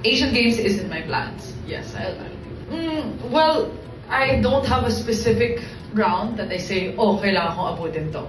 Asian Games is in my plans. Yes, well, I don't have a specific round that I say, oh, kailangan kong abutin to.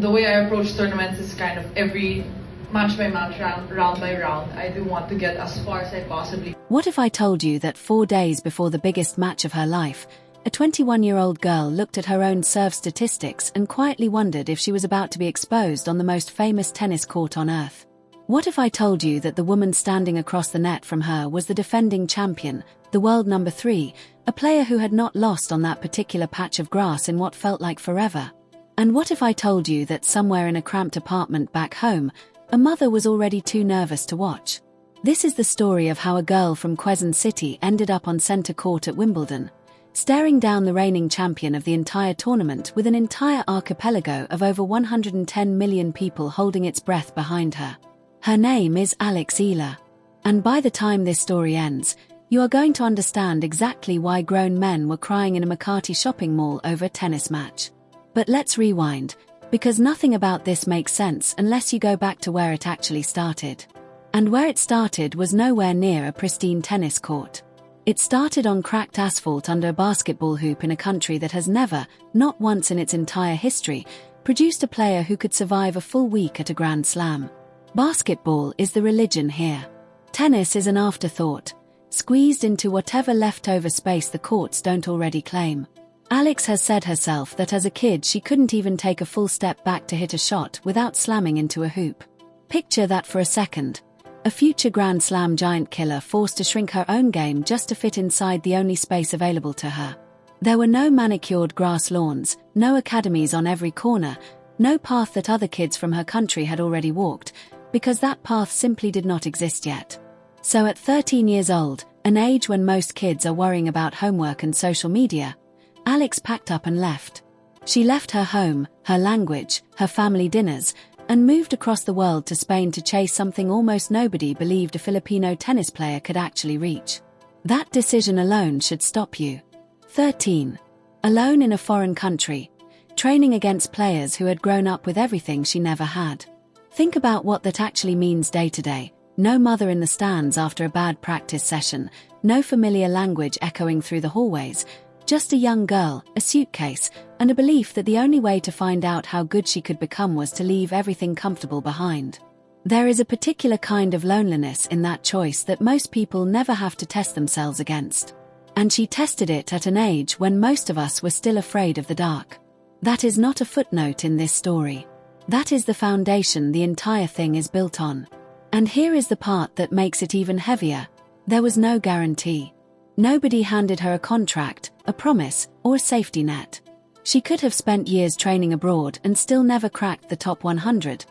The way I approach tournaments is kind of every match by match, round by round. I do want to get as far as I possibly can. What if I told you that 4 days before the biggest match of her life, a 21-year-old girl looked at her own serve statistics and quietly wondered if she was about to be exposed on the most famous tennis court on earth? What if I told you that the woman standing across the net from her was the defending champion, the world number 3, a player who had not lost on that particular patch of grass in what felt like forever? And what if I told you that somewhere in a cramped apartment back home, a mother was already too nervous to watch? This is the story of how a girl from Quezon City ended up on centre court at Wimbledon, staring down the reigning champion of the entire tournament with an entire archipelago of over 110 million people holding its breath behind her. Her name is Eala'S. And by the time this story ends, you are going to understand exactly why grown men were crying in a Makati shopping mall over a tennis match. But let's rewind, because nothing about this makes sense unless you go back to where it actually started. And where it started was nowhere near a pristine tennis court. It started on cracked asphalt under a basketball hoop in a country that has never, not once in its entire history, produced a player who could survive a full week at a Grand Slam. Basketball is the religion here. Tennis is an afterthought, squeezed into whatever leftover space the courts don't already claim. Eala'S has said herself that as a kid she couldn't even take a full step back to hit a shot without slamming into a hoop. Picture that for a second. A future Grand Slam giant killer forced to shrink her own game just to fit inside the only space available to her. There were no manicured grass lawns, no academies on every corner, no path that other kids from her country had already walked, because that path simply did not exist yet. So at 13 years old, an age when most kids are worrying about homework and social media, Eala'S packed up and left. She left her home, her language, her family dinners, and moved across the world to Spain to chase something almost nobody believed a Filipino tennis player could actually reach. That decision alone should stop you. 13. Alone in a foreign country, training against players who had grown up with everything she never had. Think about what that actually means day to day. No mother in the stands after a bad practice session, no familiar language echoing through the hallways, just a young girl, a suitcase, and a belief that the only way to find out how good she could become was to leave everything comfortable behind. There is a particular kind of loneliness in that choice that most people never have to test themselves against. And she tested it at an age when most of us were still afraid of the dark. That is not a footnote in this story. That is the foundation the entire thing is built on. And here is the part that makes it even heavier. There was no guarantee. Nobody handed her a contract, a promise, or a safety net. She could have spent years training abroad and still never cracked the top 100,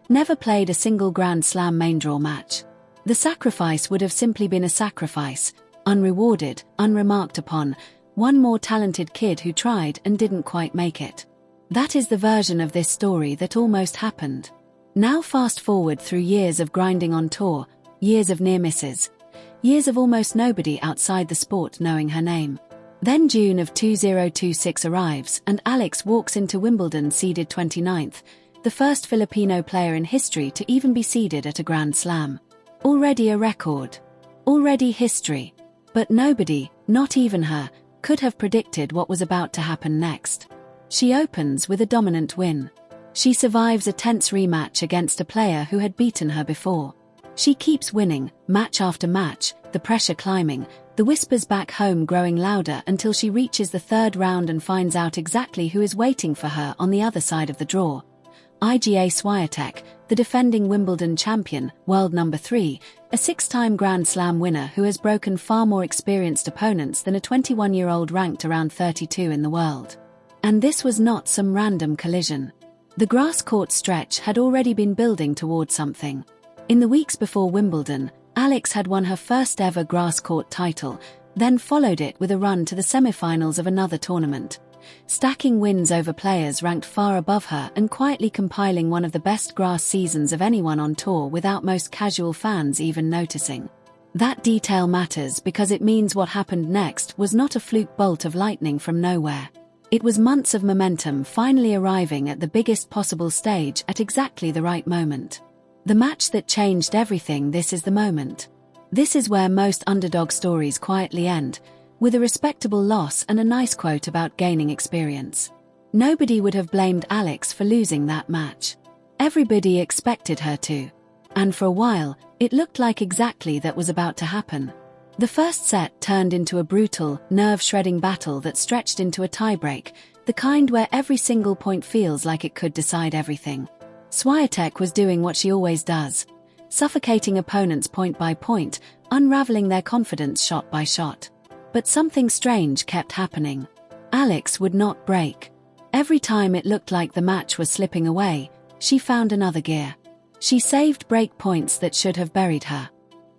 never played a single Grand Slam main draw match. The sacrifice would have simply been a sacrifice, unrewarded, unremarked upon, one more talented kid who tried and didn't quite make it. That is the version of this story that almost happened. Now fast forward through years of grinding on tour, years of near misses, years of almost nobody outside the sport knowing her name. Then June of 2026 arrives and Eala'S walks into Wimbledon seeded 29th, the first Filipino player in history to even be seeded at a Grand Slam. Already a record. Already history. But nobody, not even her, could have predicted what was about to happen next. She opens with a dominant win. She survives a tense rematch against a player who had beaten her before. She keeps winning, match after match, the pressure climbing, the whispers back home growing louder until she reaches the third round and finds out exactly who is waiting for her on the other side of the draw. Eala'S Swiatek, the defending Wimbledon champion, world number 3, a 6-time Grand Slam winner who has broken far more experienced opponents than a 21-year-old ranked around 32 in the world. And this was not some random collision. The grass court stretch had already been building toward something. In the weeks before Wimbledon, Eala'S had won her first ever grass court title, then followed it with a run to the semi-finals of another tournament, stacking wins over players ranked far above her and quietly compiling one of the best grass seasons of anyone on tour without most casual fans even noticing. That detail matters because it means what happened next was not a fluke bolt of lightning from nowhere. It was months of momentum finally arriving at the biggest possible stage at exactly the right moment. The match that changed everything. This is the moment. This is where most underdog stories quietly end, with a respectable loss and a nice quote about gaining experience. Nobody would have blamed Eala'S for losing that match. Everybody expected her to. And for a while, it looked like exactly that was about to happen. The first set turned into a brutal, nerve-shredding battle that stretched into a tiebreak, the kind where every single point feels like it could decide everything. Swiatek was doing what she always does, suffocating opponents point by point, unraveling their confidence shot by shot. But something strange kept happening. Eala'S would not break. Every time it looked like the match was slipping away, she found another gear. She saved break points that should have buried her.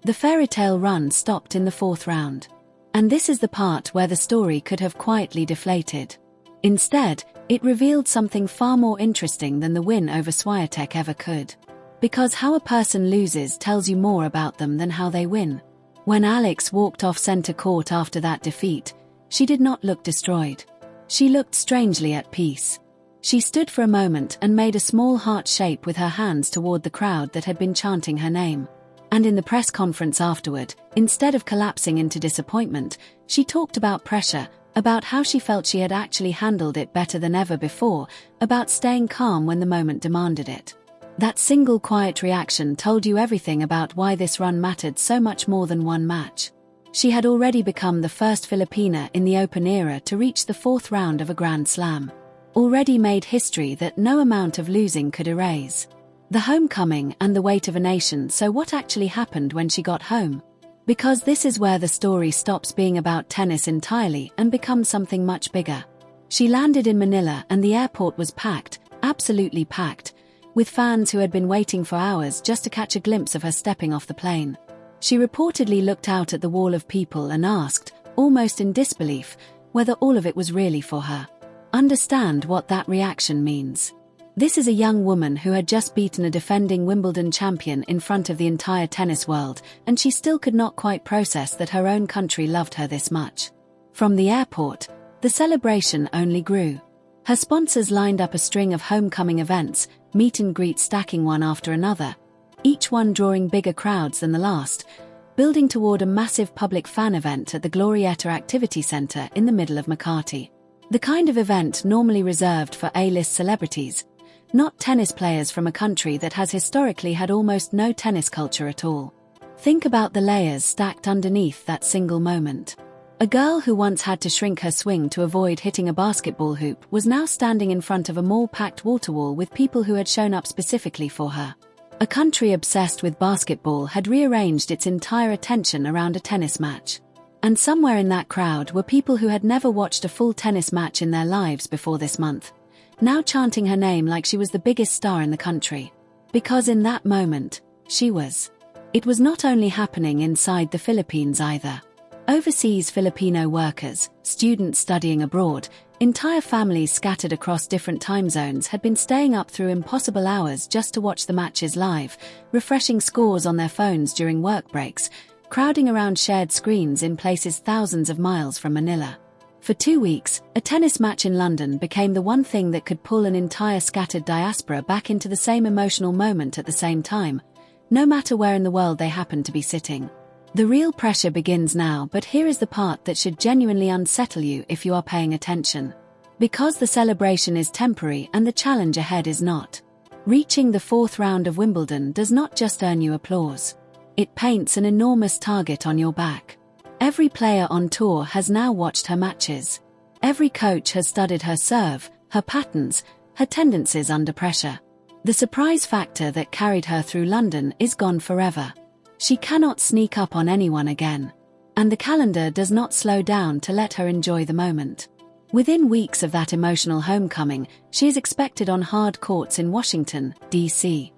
The fairy tale run stopped in the fourth round. And this is the part where the story could have quietly deflated. Instead, it revealed something far more interesting than the win over Swiatek ever could. Because how a person loses tells you more about them than how they win. When Eala'S walked off center court after that defeat, she did not look destroyed. She looked strangely at peace. She stood for a moment and made a small heart shape with her hands toward the crowd that had been chanting her name. And in the press conference afterward, instead of collapsing into disappointment, she talked about pressure, about how she felt she had actually handled it better than ever before, about staying calm when the moment demanded it. That single quiet reaction told you everything about why this run mattered so much more than one match. She had already become the first Filipina in the Open era to reach the fourth round of a Grand Slam. Already made history that no amount of losing could erase. The homecoming and the weight of a nation. So what actually happened when she got home? Because this is where the story stops being about tennis entirely and becomes something much bigger. She landed in Manila and the airport was packed, absolutely packed, with fans who had been waiting for hours just to catch a glimpse of her stepping off the plane. She reportedly looked out at the wall of people and asked, almost in disbelief, whether all of it was really for her. Understand what that reaction means. This is a young woman who had just beaten a defending Wimbledon champion in front of the entire tennis world, and she still could not quite process that her own country loved her this much. From the airport, the celebration only grew. Her sponsors lined up a string of homecoming events, meet and greet stacking one after another, each one drawing bigger crowds than the last, building toward a massive public fan event at the GLORIETTA Activity Center in the middle of Makati. The kind of event normally reserved for A-list celebrities, not tennis players from a country that has historically had almost no tennis culture at all. Think about the layers stacked underneath that single moment. A girl who once had to shrink her swing to avoid hitting a basketball hoop was now standing in front of a mall-packed water wall with people who had shown up specifically for her. A country obsessed with basketball had rearranged its entire attention around a tennis match. And somewhere in that crowd were people who had never watched a full tennis match in their lives before this month, now chanting her name like she was the biggest star in the country. Because in that moment, she was. It was not only happening inside the Philippines either. Overseas Filipino workers, students studying abroad, entire families scattered across different time zones had been staying up through impossible hours just to watch the matches live, refreshing scores on their phones during work breaks, crowding around shared screens in places thousands of miles from Manila. For 2 weeks, a tennis match in London became the one thing that could pull an entire scattered diaspora back into the same emotional moment at the same time, no matter where in the world they happened to be sitting. The real pressure begins now, but here is the part that should genuinely unsettle you if you are paying attention. Because the celebration is temporary and the challenge ahead is not. Reaching the fourth round of Wimbledon does not just earn you applause. It paints an enormous target on your back. Every player on tour has now watched her matches. Every coach has studied her serve, her patterns, her tendencies under pressure. The surprise factor that carried her through London is gone forever. She cannot sneak up on anyone again. And the calendar does not slow down to let her enjoy the moment. Within weeks of that emotional homecoming, she is expected on hard courts in Washington, D.C.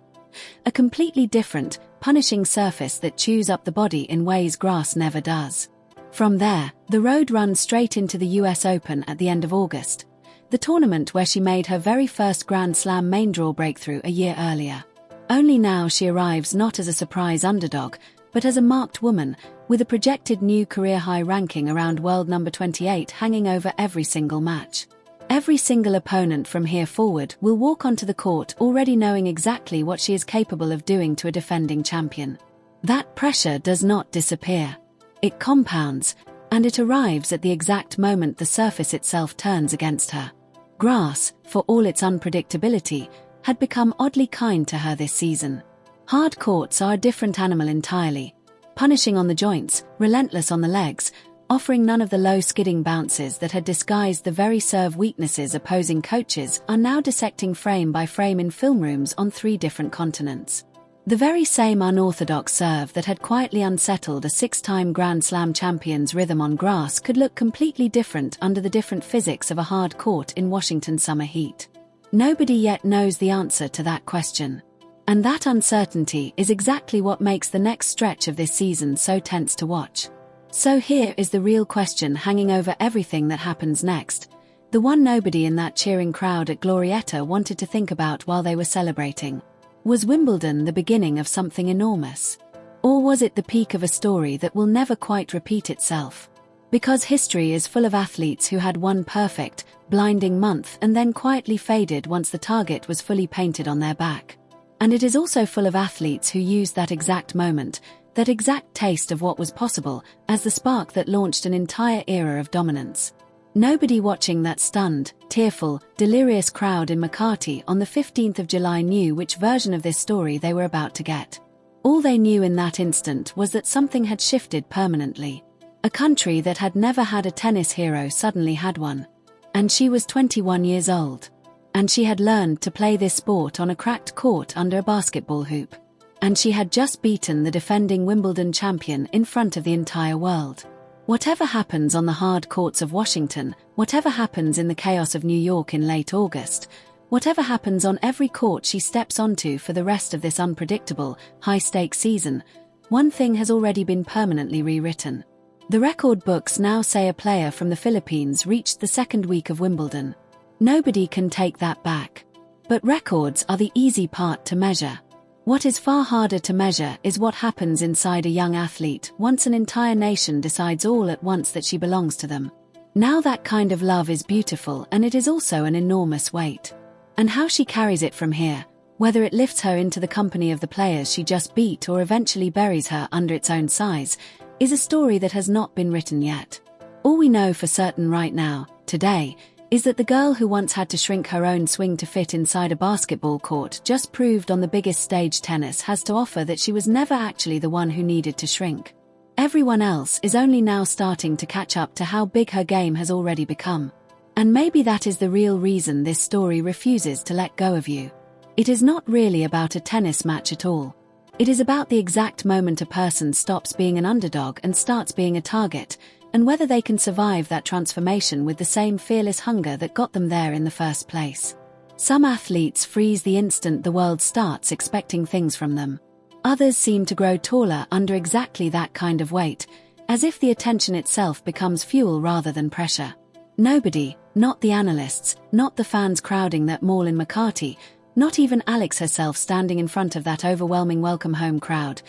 A completely different, punishing surface that chews up the body in ways grass never does. From there, the road runs straight into the US Open at the end of August, the tournament where she made her very first Grand Slam main draw breakthrough a year earlier. Only now she arrives not as a surprise underdog, but as a marked woman, with a projected new career-high ranking around world number 28 hanging over every single match. Every single opponent from here forward will walk onto the court already knowing exactly what she is capable of doing to a defending champion. That pressure does not disappear. It compounds, and it arrives at the exact moment the surface itself turns against her. Grass, for all its unpredictability, had become oddly kind to her this season. Hard courts are a different animal entirely. Punishing on the joints, relentless on the legs, offering none of the low skidding bounces that had disguised the very serve weaknesses opposing coaches are now dissecting frame by frame in film rooms on 3 different continents. The very same unorthodox serve that had quietly unsettled a 6-time Grand Slam champion's rhythm on grass could look completely different under the different physics of a hard court in Washington summer heat. Nobody yet knows the answer to that question. And that uncertainty is exactly what makes the next stretch of this season so tense to watch. So here is the real question hanging over everything that happens next, the one nobody in that cheering crowd at Glorietta wanted to think about while they were celebrating. Was Wimbledon the beginning of something enormous? Or was it the peak of a story that will never quite repeat itself? Because history is full of athletes who had one perfect, blinding month and then quietly faded once the target was fully painted on their back. And it is also full of athletes who used that exact moment, that exact taste of what was possible, as the spark that launched an entire era of dominance. Nobody watching that stunned, tearful, delirious crowd in Makati on the 15th of July knew which version of this story they were about to get. All they knew in that instant was that something had shifted permanently. A country that had never had a tennis hero suddenly had one. And she was 21 years old. And she had learned to play this sport on a cracked court under a basketball hoop. And she had just beaten the defending Wimbledon champion in front of the entire world. Whatever happens on the hard courts of Washington, whatever happens in the chaos of New York in late August, whatever happens on every court she steps onto for the rest of this unpredictable, high-stakes season, one thing has already been permanently rewritten. The record books now say a player from the Philippines reached the second week of Wimbledon. Nobody can take that back. But records are the easy part to measure. What is far harder to measure is what happens inside a young athlete once an entire nation decides all at once that she belongs to them. Now that kind of love is beautiful, and it is also an enormous weight. And how she carries it from here, whether it lifts her into the company of the players she just beat or eventually buries her under its own size, is a story that has not been written yet. All we know for certain right now, today, is that the girl who once had to shrink her own swing to fit inside a basketball court just proved on the biggest stage tennis has to offer that she was never actually the one who needed to shrink. Everyone else is only now starting to catch up to how big her game has already become. And maybe that is the real reason this story refuses to let go of you. It is not really about a tennis match at all. It is about the exact moment a person stops being an underdog and starts being a target, and whether they can survive that transformation with the same fearless hunger that got them there in the first place. Some athletes freeze the instant the world starts expecting things from them. Others seem to grow taller under exactly that kind of weight, as if the attention itself becomes fuel rather than pressure. Nobody, not the analysts, not the fans crowding that mall in Makati, not even Alex herself standing in front of that overwhelming welcome home crowd,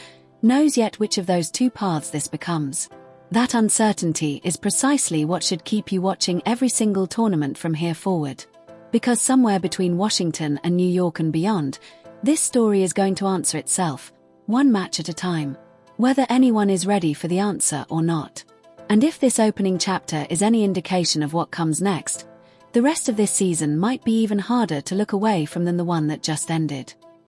knows yet which of those two paths this becomes. That uncertainty is precisely what should keep you watching every single tournament from here forward. Because somewhere between Washington and New York and beyond, this story is going to answer itself, one match at a time, whether anyone is ready for the answer or not. And if this opening chapter is any indication of what comes next, the rest of this season might be even harder to look away from than the one that just ended.